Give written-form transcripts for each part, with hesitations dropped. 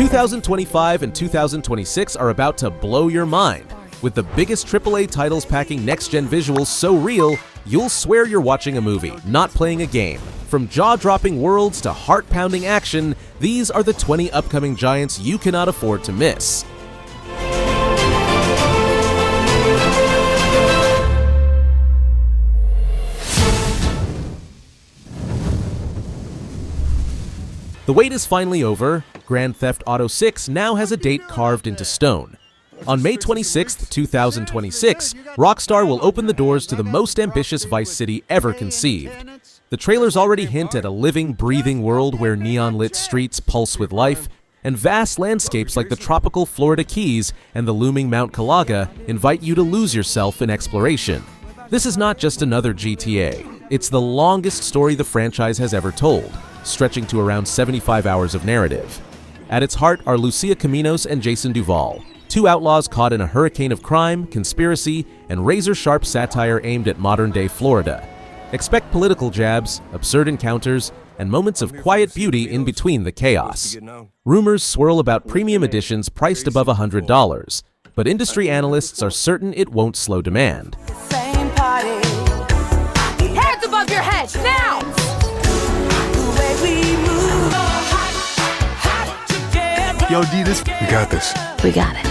2025 and 2026 are about to blow your mind, with the biggest AAA titles packing next-gen visuals so real, you'll swear you're watching a movie, not playing a game. From jaw-dropping worlds to heart-pounding action, these are the 20 upcoming giants you cannot afford to miss. The wait is finally over. Grand Theft Auto 6 now has a date carved into stone. On May 26, 2026, Rockstar will open the doors to the most ambitious Vice City ever conceived. The trailers already hint at a living, breathing world where neon-lit streets pulse with life, and vast landscapes like the tropical Florida Keys and the looming Mount Calaga invite you to lose yourself in exploration. This is not just another GTA. It's the longest story the franchise has ever told, stretching to around 75 hours of narrative. At its heart are Lucia Caminos and Jason Duval, two outlaws caught in a hurricane of crime, conspiracy, and razor-sharp satire aimed at modern-day Florida. Expect political jabs, absurd encounters, and moments of quiet beauty in between the chaos. Rumors swirl about premium editions priced above $100, but industry analysts are certain it won't slow demand. Hands above your head, now! Yo, D, we got this. We got it.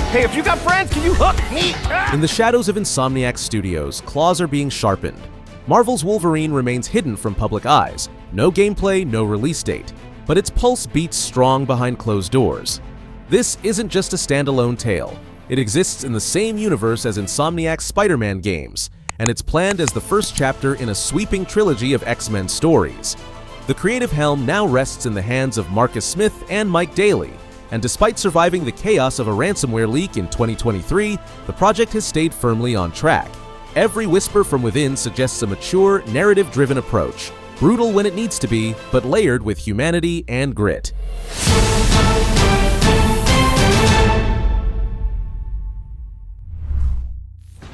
Hey, if you got friends, can you hook me? In the shadows of Insomniac Studios, claws are being sharpened. Marvel's Wolverine remains hidden from public eyes. No gameplay, no release date. But its pulse beats strong behind closed doors. This isn't just a standalone tale. It exists in the same universe as Insomniac's Spider-Man games, and it's planned as the first chapter in a sweeping trilogy of X-Men stories. The creative helm now rests in the hands of Marcus Smith and Mike Daly, and despite surviving the chaos of a ransomware leak in 2023, the project has stayed firmly on track. Every whisper from within suggests a mature, narrative-driven approach, brutal when it needs to be, but layered with humanity and grit.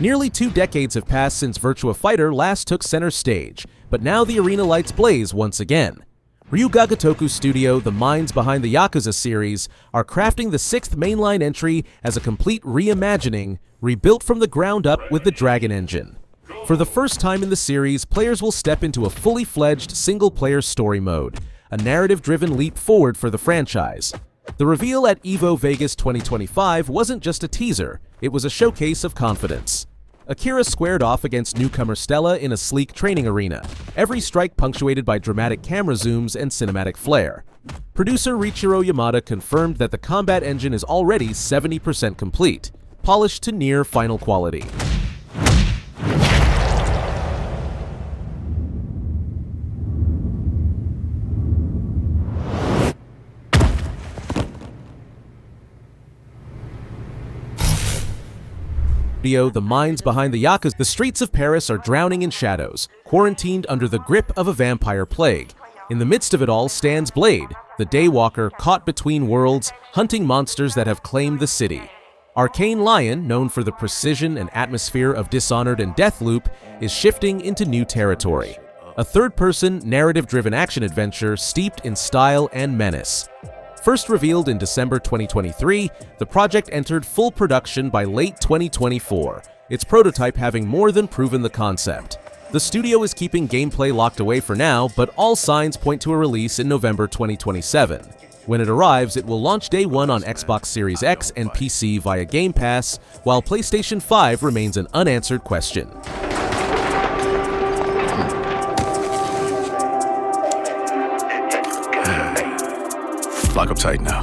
Nearly 2 decades have passed since Virtua Fighter last took center stage, but now the arena lights blaze once again. Ryuga Gotoku Studio, the minds behind the Yakuza series, are crafting the 6th mainline entry as a complete reimagining, rebuilt from the ground up with the Dragon Engine. For the first time in the series, players will step into a fully fledged single-player story mode, a narrative-driven leap forward for the franchise. The reveal at EVO Vegas 2025 wasn't just a teaser, it was a showcase of confidence. Akira squared off against newcomer Stella in a sleek training arena, every strike punctuated by dramatic camera zooms and cinematic flair. Producer Riichiro Yamada confirmed that the combat engine is already 70% complete, polished to near final quality. The minds behind the Yakuza, the streets of Paris are drowning in shadows, quarantined under the grip of a vampire plague. In the midst of it all stands Blade, the daywalker caught between worlds, hunting monsters that have claimed the city. Arcane Lion, known for the precision and atmosphere of Dishonored and Deathloop, is shifting into new territory. A third-person, narrative-driven action-adventure steeped in style and menace. First revealed in December 2023, the project entered full production by late 2024, its prototype having more than proven the concept. The studio is keeping gameplay locked away for now, but all signs point to a release in November 2027. When it arrives, it will launch day one on Xbox Series X and PC via Game Pass, while PlayStation 5 remains an unanswered question. Lock up tight now.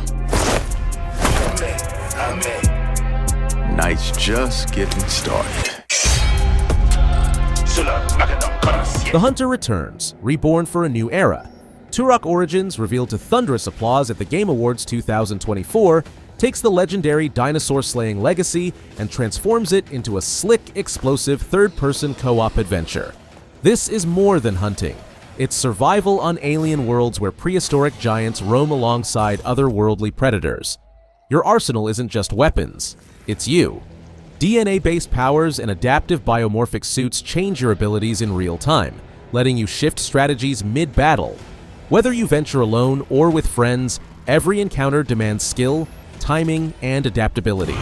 Night's just getting started. The Hunter returns, reborn for a new era. Turok Origins, revealed to thunderous applause at the Game Awards 2024, takes the legendary dinosaur-slaying legacy and transforms it into a slick, explosive third-person co-op adventure. This is more than hunting. It's survival on alien worlds where prehistoric giants roam alongside otherworldly predators. Your arsenal isn't just weapons, it's you. DNA-based powers and adaptive biomorphic suits change your abilities in real time, letting you shift strategies mid-battle. Whether you venture alone or with friends, every encounter demands skill, timing, and adaptability.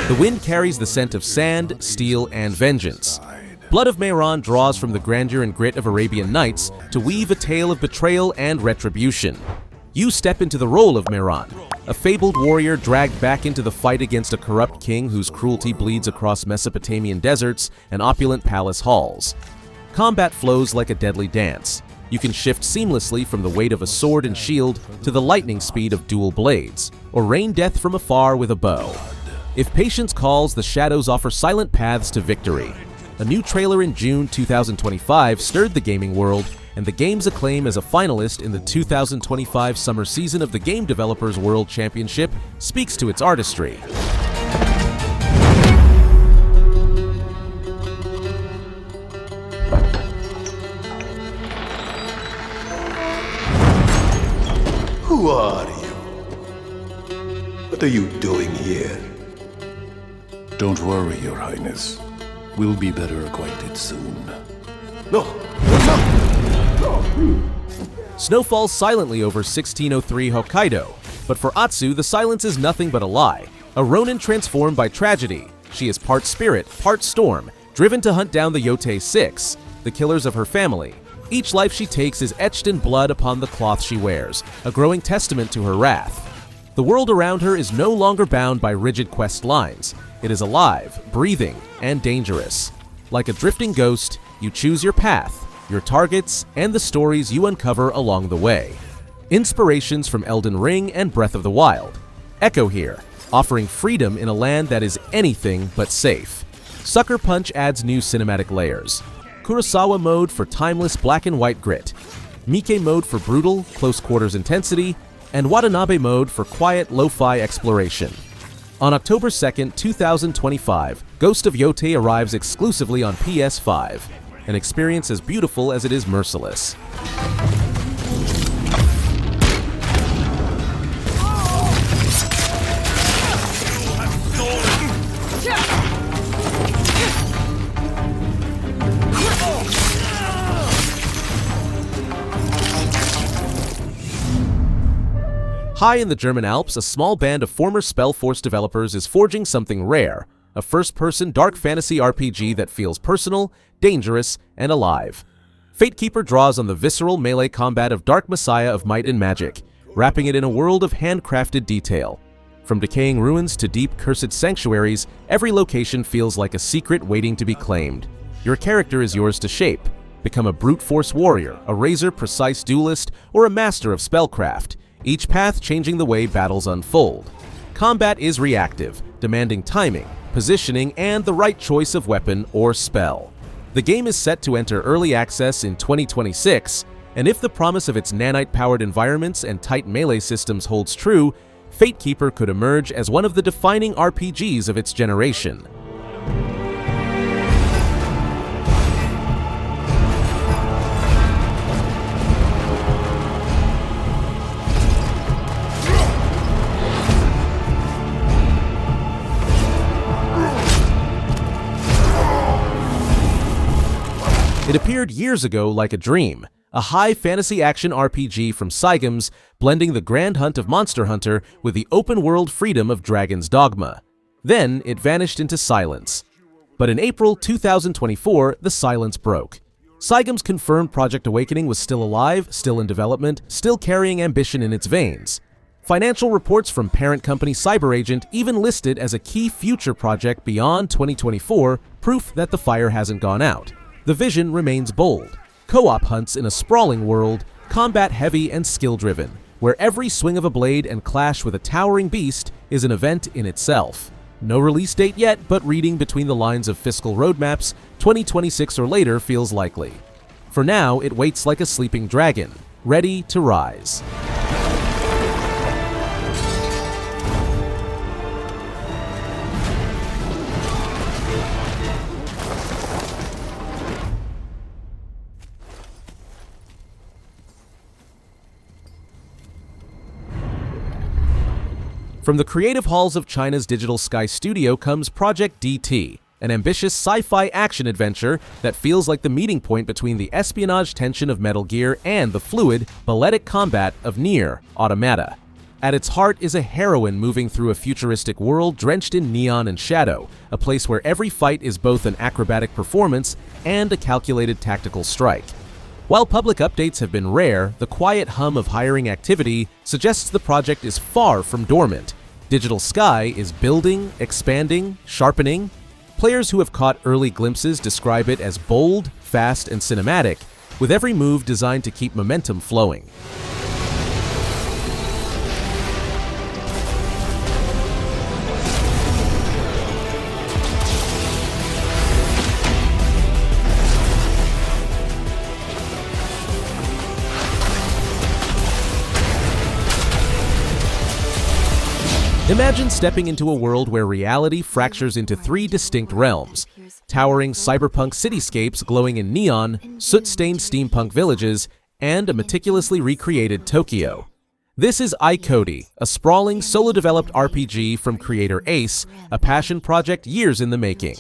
The wind carries the scent of sand, steel, and vengeance. Blood of Mehran draws from the grandeur and grit of Arabian Nights to weave a tale of betrayal and retribution. You step into the role of Mehran, a fabled warrior dragged back into the fight against a corrupt king whose cruelty bleeds across Mesopotamian deserts and opulent palace halls. Combat flows like a deadly dance. You can shift seamlessly from the weight of a sword and shield to the lightning speed of dual blades, or rain death from afar with a bow. If patience calls, the shadows offer silent paths to victory. A new trailer in June 2025 stirred the gaming world, and the game's acclaim as a finalist in the 2025 summer season of the Game Developers World Championship speaks to its artistry. Who are you? What are you doing here? Don't worry, Your Highness. We'll be better acquainted soon. No! Snow falls silently over 1603 Hokkaido, but for Atsu, the silence is nothing but a lie. A Ronin transformed by tragedy, she is part spirit, part storm, driven to hunt down the Yōtei 6, the killers of her family. Each life she takes is etched in blood upon the cloth she wears, a growing testament to her wrath. The world around her is no longer bound by rigid quest lines. It is alive, breathing, and dangerous. Like a drifting ghost, you choose your path, your targets, and the stories you uncover along the way. Inspirations from Elden Ring and Breath of the Wild echo here, offering freedom in a land that is anything but safe. Sucker Punch adds new cinematic layers. Kurosawa mode for timeless black and white grit. Miike mode for brutal, close quarters intensity, and Watanabe mode for quiet, lo-fi exploration. On October 2nd, 2025, Ghost of Yōtei arrives exclusively on PS5, an experience as beautiful as it is merciless. High in the German Alps, a small band of former Spellforce developers is forging something rare, a first-person dark fantasy RPG that feels personal, dangerous, and alive. Fatekeeper draws on the visceral melee combat of Dark Messiah of Might and Magic, wrapping it in a world of handcrafted detail. From decaying ruins to deep, cursed sanctuaries, every location feels like a secret waiting to be claimed. Your character is yours to shape. Become a brute force warrior, a razor-precise duelist, or a master of spellcraft, each path changing the way battles unfold. Combat is reactive, demanding timing, positioning, and the right choice of weapon or spell. The game is set to enter early access in 2026, and if the promise of its nanite-powered environments and tight melee systems holds true, Fatekeeper could emerge as one of the defining RPGs of its generation. It appeared years ago like a dream, a high fantasy action RPG from Cygames, blending the grand hunt of Monster Hunter with the open-world freedom of Dragon's Dogma. Then it vanished into silence. But in April 2024, the silence broke. Cygames confirmed Project Awakening was still alive, still in development, still carrying ambition in its veins. Financial reports from parent company CyberAgent even listed as a key future project beyond 2024, proof that the fire hasn't gone out. The vision remains bold. Co-op hunts in a sprawling world, combat-heavy and skill-driven, where every swing of a blade and clash with a towering beast is an event in itself. No release date yet, but reading between the lines of fiscal roadmaps, 2026 or later feels likely. For now, it waits like a sleeping dragon, ready to rise. From the creative halls of China's Digital Sky Studio comes Project DT, an ambitious sci-fi action-adventure that feels like the meeting point between the espionage tension of Metal Gear and the fluid, balletic combat of Nier Automata. At its heart is a heroine moving through a futuristic world drenched in neon and shadow, a place where every fight is both an acrobatic performance and a calculated tactical strike. While public updates have been rare, the quiet hum of hiring activity suggests the project is far from dormant. Digital Sky is building, expanding, sharpening. Players who have caught early glimpses describe it as bold, fast, and cinematic, with every move designed to keep momentum flowing. Imagine stepping into a world where reality fractures into three distinct realms: towering cyberpunk cityscapes glowing in neon, soot-stained steampunk villages, and a meticulously recreated Tokyo. This is Aikode, a sprawling, solo-developed RPG from creator Ace, a passion project years in the making.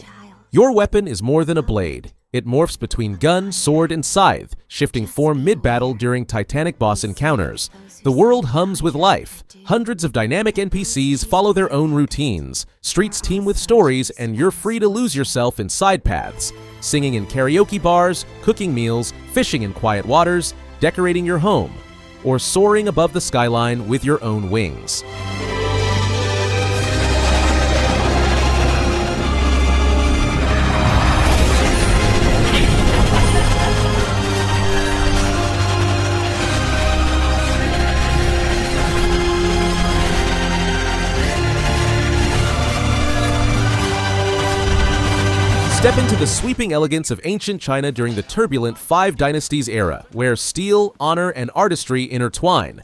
Your weapon is more than a blade. It morphs between gun, sword, and scythe, shifting form mid-battle during titanic boss encounters. The world hums with life. Hundreds of dynamic NPCs follow their own routines. Streets teem with stories, and you're free to lose yourself in side paths, singing in karaoke bars, cooking meals, fishing in quiet waters, decorating your home, or soaring above the skyline with your own wings. Step into the sweeping elegance of ancient China during the turbulent Five Dynasties era, where steel, honor, and artistry intertwine.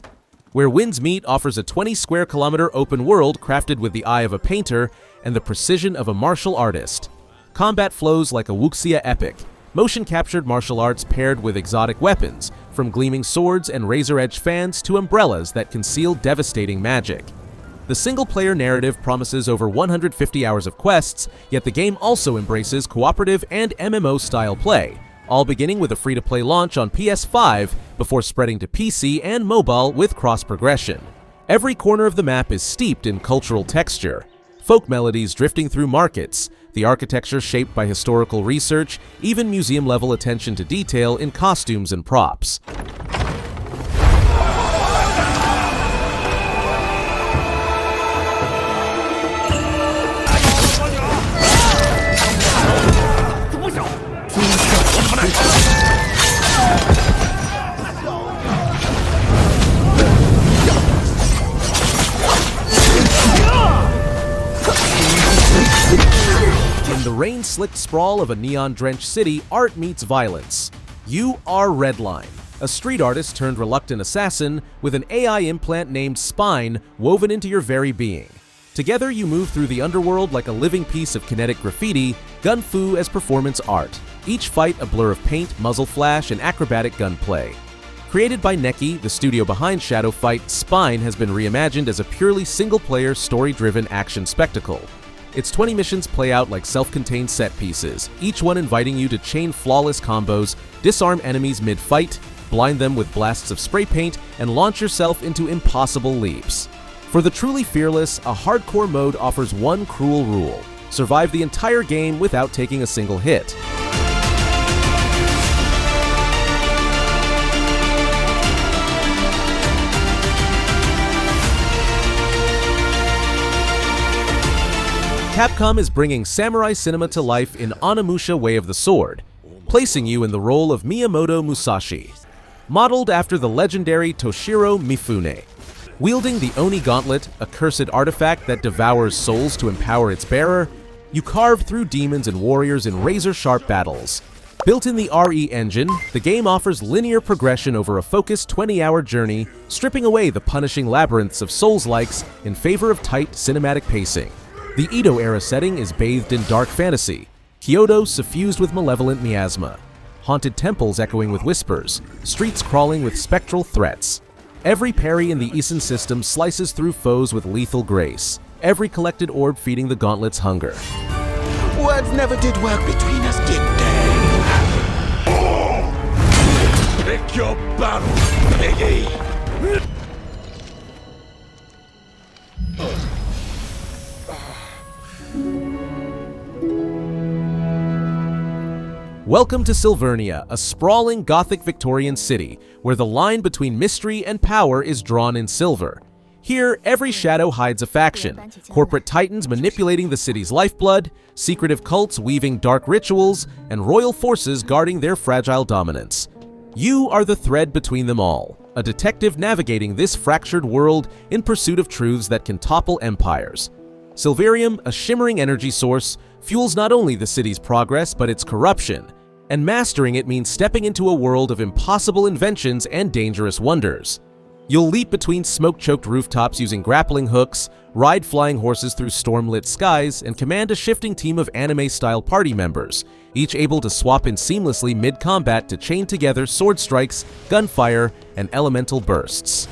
Where Winds Meet offers a 20-square-kilometer open world crafted with the eye of a painter and the precision of a martial artist. Combat flows like a wuxia epic, motion-captured martial arts paired with exotic weapons, from gleaming swords and razor-edged fans to umbrellas that conceal devastating magic. The single-player narrative promises over 150 hours of quests, yet the game also embraces cooperative and MMO-style play, all beginning with a free-to-play launch on PS5 before spreading to PC and mobile with cross-progression. Every corner of the map is steeped in cultural texture, folk melodies drifting through markets, the architecture shaped by historical research, even museum-level attention to detail in costumes and props. In the rain-slicked sprawl of a neon-drenched city, art meets violence. You are Redline, a street artist turned reluctant assassin with an AI implant named Spine woven into your very being. Together you move through the underworld like a living piece of kinetic graffiti, gun-fu as performance art. Each fight a blur of paint, muzzle flash, and acrobatic gunplay. Created by Neki, the studio behind Shadow Fight, Spine has been reimagined as a purely single-player, story-driven action spectacle. Its 20 missions play out like self-contained set pieces, each one inviting you to chain flawless combos, disarm enemies mid-fight, blind them with blasts of spray paint, and launch yourself into impossible leaps. For the truly fearless, a hardcore mode offers one cruel rule: survive the entire game without taking a single hit. Capcom is bringing samurai cinema to life in Onimusha Way of the Sword, placing you in the role of Miyamoto Musashi. Modeled after the legendary Toshiro Mifune. Wielding the Oni Gauntlet, a cursed artifact that devours souls to empower its bearer, you carve through demons and warriors in razor-sharp battles. Built in the RE engine, the game offers linear progression over a focused 20-hour journey, stripping away the punishing labyrinths of Souls-likes in favor of tight cinematic pacing. The Edo-era setting is bathed in dark fantasy, Kyoto suffused with malevolent miasma, haunted temples echoing with whispers, streets crawling with spectral threats. Every parry in the Isen system slices through foes with lethal grace, every collected orb feeding the gauntlet's hunger. Words never did work between us, did they? Pick your battle, piggy! Welcome to Silvernia, a sprawling Gothic Victorian city, where the line between mystery and power is drawn in silver. Here, every shadow hides a faction, corporate titans manipulating the city's lifeblood, secretive cults weaving dark rituals, and royal forces guarding their fragile dominance. You are the thread between them all, a detective navigating this fractured world in pursuit of truths that can topple empires. Silverium, a shimmering energy source, fuels not only the city's progress but its corruption, and mastering it means stepping into a world of impossible inventions and dangerous wonders. You'll leap between smoke-choked rooftops using grappling hooks, ride flying horses through storm-lit skies, and command a shifting team of anime-style party members, each able to swap in seamlessly mid-combat to chain together sword strikes, gunfire, and elemental bursts.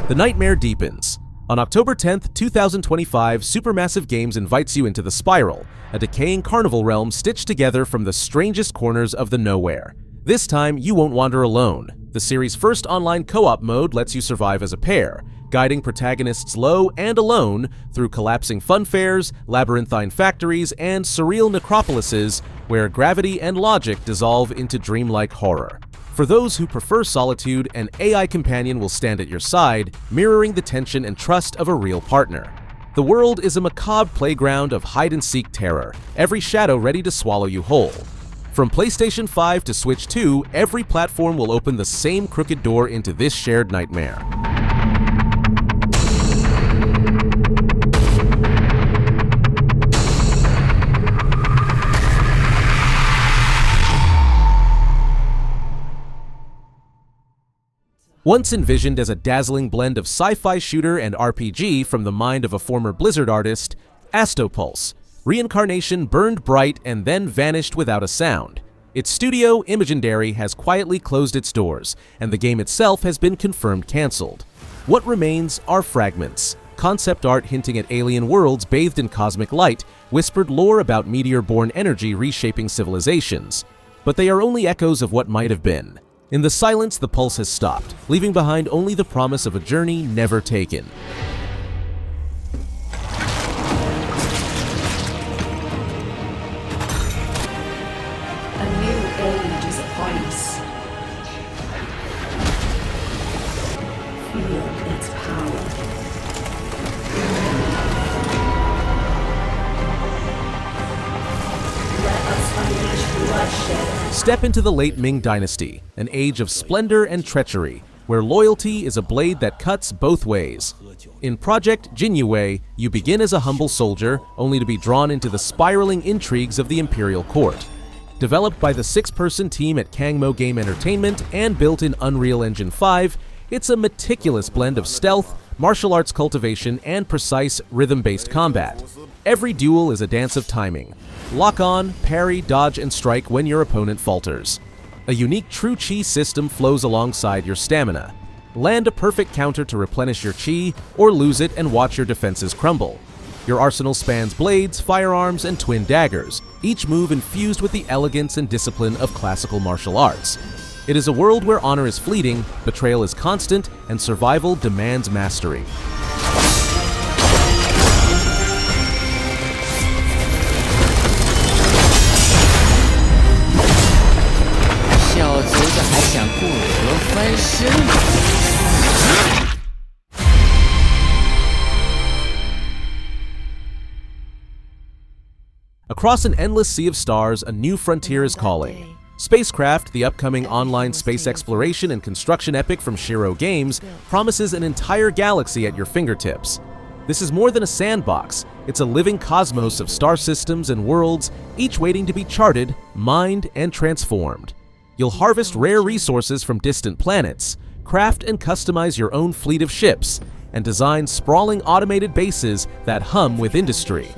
The nightmare deepens. On October 10th, 2025, Supermassive Games invites you into the Spiral, a decaying carnival realm stitched together from the strangest corners of the nowhere. This time, you won't wander alone. The series' first online co-op mode lets you survive as a pair, guiding protagonists low and alone through collapsing funfairs, labyrinthine factories, and surreal necropolises where gravity and logic dissolve into dreamlike horror. For those who prefer solitude, an AI companion will stand at your side, mirroring the tension and trust of a real partner. The world is a macabre playground of hide-and-seek terror, every shadow ready to swallow you whole. From PlayStation 5 to Switch 2, every platform will open the same crooked door into this shared nightmare. Once envisioned as a dazzling blend of sci-fi shooter and RPG from the mind of a former Blizzard artist, Astopulse Reincarnation burned bright and then vanished without a sound. Its studio, Imagendary, has quietly closed its doors, and the game itself has been confirmed cancelled. What remains are fragments, concept art hinting at alien worlds bathed in cosmic light, whispered lore about meteor-borne energy reshaping civilizations. But they are only echoes of what might have been. In the silence, the pulse has stopped, leaving behind only the promise of a journey never taken. A new age is upon us. Feel its power. Let us unleash bloodshed. Step into the late Ming Dynasty, an age of splendor and treachery, where loyalty is a blade that cuts both ways. In Project Jinyiwei, you begin as a humble soldier, only to be drawn into the spiraling intrigues of the Imperial Court. Developed by the 6-person team at Kangmo Game Entertainment and built in Unreal Engine 5, it's a meticulous blend of stealth, martial arts cultivation, and precise rhythm-based combat. Every duel is a dance of timing. Lock on, parry, dodge, and strike when your opponent falters. A unique true chi system flows alongside your stamina. Land a perfect counter to replenish your chi, or lose it and watch your defenses crumble. Your arsenal spans blades, firearms, and twin daggers, each move infused with the elegance and discipline of classical martial arts. It is a world where honor is fleeting, betrayal is constant, and survival demands mastery. Across an endless sea of stars, a new frontier is calling. SpaceCraft, the upcoming online space exploration and construction epic from Shiro Games, promises an entire galaxy at your fingertips. This is more than a sandbox. It's a living cosmos of star systems and worlds, each waiting to be charted, mined, and transformed. You'll harvest rare resources from distant planets, craft and customize your own fleet of ships, and design sprawling automated bases that hum with industry.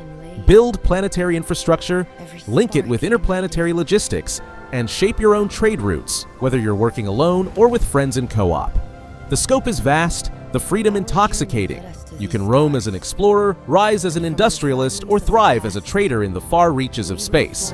Build planetary infrastructure, link it with interplanetary logistics, and shape your own trade routes, whether you're working alone or with friends in co-op. The scope is vast, the freedom intoxicating. You can roam as an explorer, rise as an industrialist, or thrive as a trader in the far reaches of space.